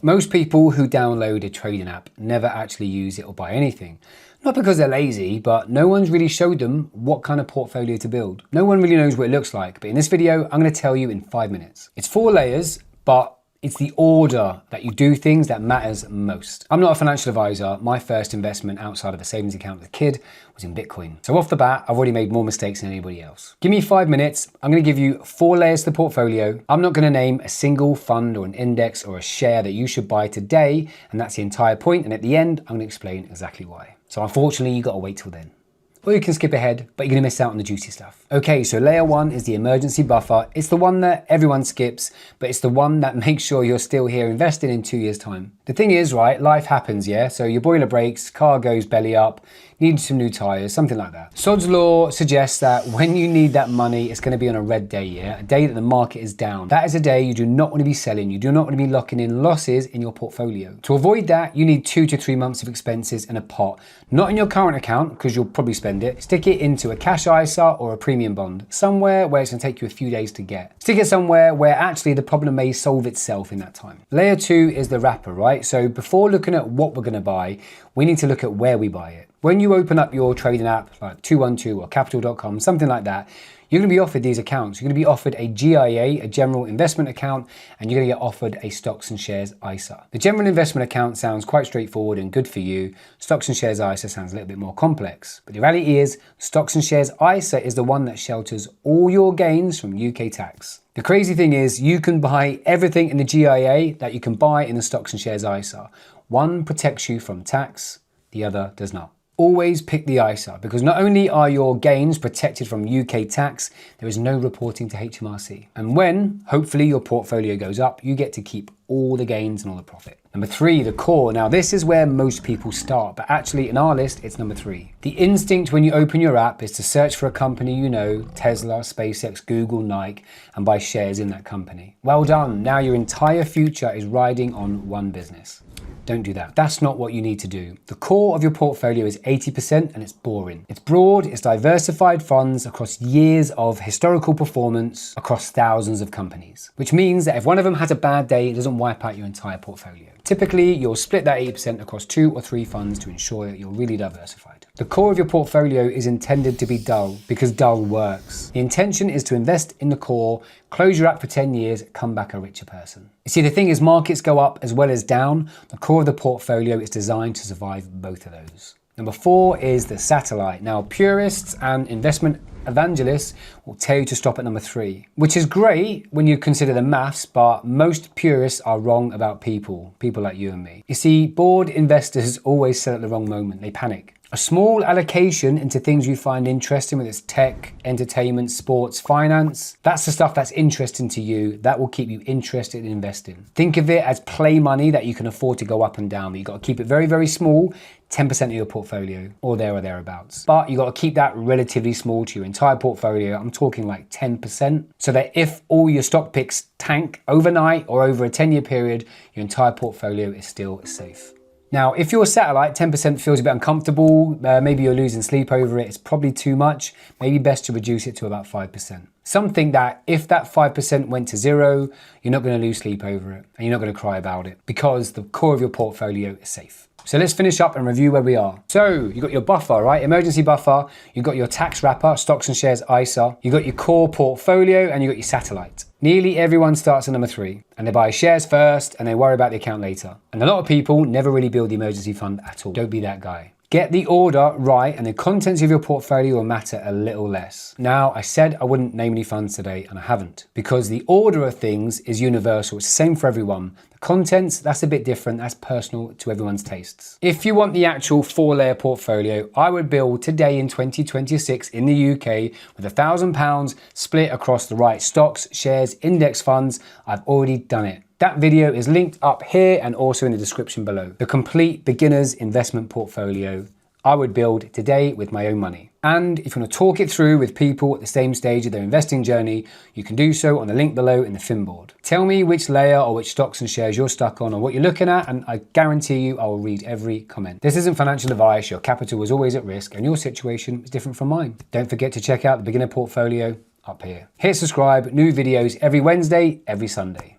Most people who download a trading app never actually use it or buy anything. Not because they're lazy, but no one's really showed them what kind of portfolio to build. No one really knows what it looks like, but in this video, I'm going to tell you in 5 minutes. It's 4 layers, but it's the order that you do things that matters most. I'm not a financial advisor. My first investment outside of a savings account with a kid was in Bitcoin. So off the bat, I've already made more mistakes than anybody else. Give me 5 minutes. I'm going to give you 4 layers to the portfolio. I'm not going to name a single fund or an index or a share that you should buy today. And that's the entire point. And at the end, I'm going to explain exactly why. So unfortunately, you got to wait till then. Or you can skip ahead, but you're gonna miss out on the juicy stuff. Okay, so layer 1 is the emergency buffer. It's the one that everyone skips, but it's the one that makes sure you're still here investing in 2 years' time. The thing is, right, life happens, yeah? So your boiler breaks, car goes belly up, need some new tires, something like that. Sod's Law suggests that when you need that money, it's gonna be on a red day, yeah? A day that the market is down. That is a day you do not wanna be selling. You do not wanna be locking in losses in your portfolio. To avoid that, you need 2 to 3 months of expenses in a pot. Not in your current account, because you'll probably spend it. Stick it into a cash ISA or a premium bond, somewhere where it's gonna take you a few days to get. Stick it somewhere where actually the problem may solve itself in that time. Layer 2 is the wrapper, right? So before looking at what we're gonna buy, we need to look at where we buy it. When you open up your trading app like 212 or capital.com, something like that, you're gonna be offered these accounts. You're gonna be offered a GIA, a general investment account, and you're gonna get offered a stocks and shares ISA. The general investment account sounds quite straightforward and good for you. Stocks and shares ISA sounds a little bit more complex. But the reality is, stocks and shares ISA is the one that shelters all your gains from UK tax. The crazy thing is, you can buy everything in the GIA that you can buy in the stocks and shares ISA. One protects you from tax, the other does not. Always pick the ISA, because not only are your gains protected from UK tax, there is no reporting to HMRC. And when, hopefully, your portfolio goes up, you get to keep all the gains and all the profit. Number 3, the core. Now, this is where most people start, but actually in our list, it's number 3. The instinct when you open your app is to search for a company you know, Tesla, SpaceX, Google, Nike, and buy shares in that company. Well done. Now your entire future is riding on one business. Don't do that. That's not what you need to do. The core of your portfolio is 80% and it's boring. It's broad, it's diversified funds across years of historical performance across thousands of companies. Which means that if one of them has a bad day, it doesn't wipe out your entire portfolio. Typically, you'll split that 80% across 2 or 3 funds to ensure that you're really diversified. The core of your portfolio is intended to be dull because dull works. The intention is to invest in the core, close your app for 10 years, come back a richer person. You see, the thing is, markets go up as well as down. The core of the portfolio is designed to survive both of those. Number 4 is the satellite. Now, purists and investment evangelists will tell you to stop at number 3, which is great when you consider the maths, but most purists are wrong about people like you and me. You see, bored investors always sell at the wrong moment. They panic. A small allocation into things you find interesting, whether it's tech, entertainment, sports, finance, that's the stuff that's interesting to you. That will keep you interested in investing. Think of it as play money that you can afford to go up and down, but you've got to keep it very, very small, 10% of your portfolio, or there or thereabouts. But you got to keep that relatively small to your entire portfolio. I'm talking like 10%, so that if all your stock picks tank overnight or over a 10-year period, your entire portfolio is still safe. Now, if your satellite 10% feels a bit uncomfortable, maybe you're losing sleep over it, it's probably too much, maybe best to reduce it to about 5%. Something that if that 5% went to 0, you're not going to lose sleep over it and you're not going to cry about it because the core of your portfolio is safe. So let's finish up and review where we are. So you got your buffer, right? Emergency buffer, you got your tax wrapper, stocks and shares ISA, you got your core portfolio, and you got your satellite. Nearly everyone starts at number 3 and they buy shares first and they worry about the account later. And a lot of people never really build the emergency fund at all. Don't be that guy. Get the order right and the contents of your portfolio will matter a little less. Now, I said I wouldn't name any funds today and I haven't, because the order of things is universal. It's the same for everyone. The contents, that's a bit different. That's personal to everyone's tastes. If you want the actual 4-layer portfolio, I would build today in 2026 in the UK with £1,000 split across the right stocks, shares, index funds. I've already done it. That video is linked up here and also in the description below. The complete beginner's investment portfolio I would build today with my own money. And if you want to talk it through with people at the same stage of their investing journey, you can do so on the link below in the fin board. Tell me which layer or which stocks and shares you're stuck on or what you're looking at, and I guarantee you I will read every comment. This isn't financial advice. Your capital is always at risk and your situation is different from mine. Don't forget to check out the beginner portfolio up here. Hit subscribe, new videos every Wednesday, every Sunday.